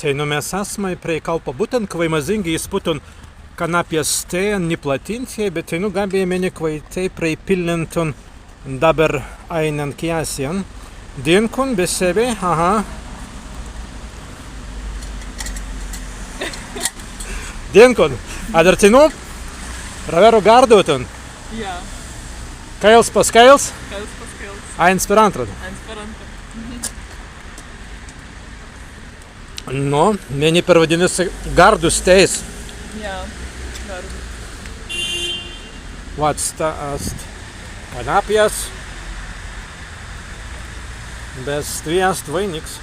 Tai mes esame prie kalpo būtent kvaimazingi įspūtun kanapės tēn neplatintie, bet tai gabėjame nekvaitai prie pilnintun dabar einen kiasien. Dinkun be sebe, aha. Dinkun, adar tai ravero gardotun. Ja. Kails pas kails? Kails pas kails. Eins per antrą. Eins per antrą. Vieni per vadinasi gardus tējs. Ja, gardus. Vats tas kanapjas. Bez tviest vainiks.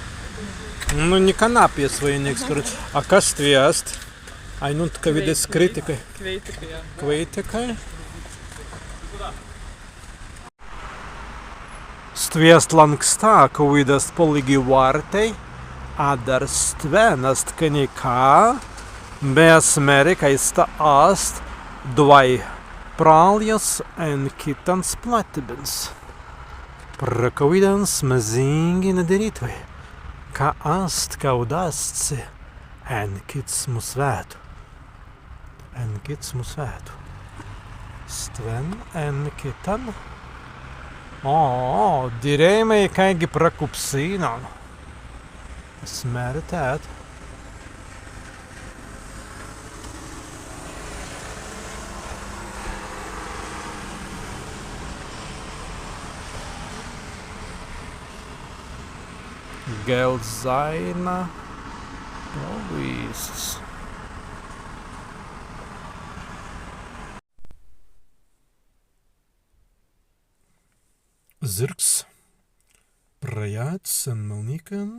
Ne kanapjas vainiks. A kas tviest? Ai, ka vides kritikai. Kveitikai, ja. Kveitikai. Stviest lanksta, ka vides poligi vartei. Adar stvenast kanika, bez Amerika ista ast dvai praljas en kitans platibins. Prakavidans mazingi nederitvi, ka ast kaudasci en kits musvētu. En kits musvētu. Stven en kitan. Dirējumai kaigi prakupsīnan. Smērtēt. Gelzaina pavistas. Zirgs prajāts un malnikan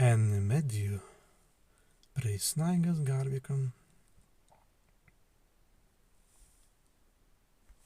en mediju preisnaigas gārviekam.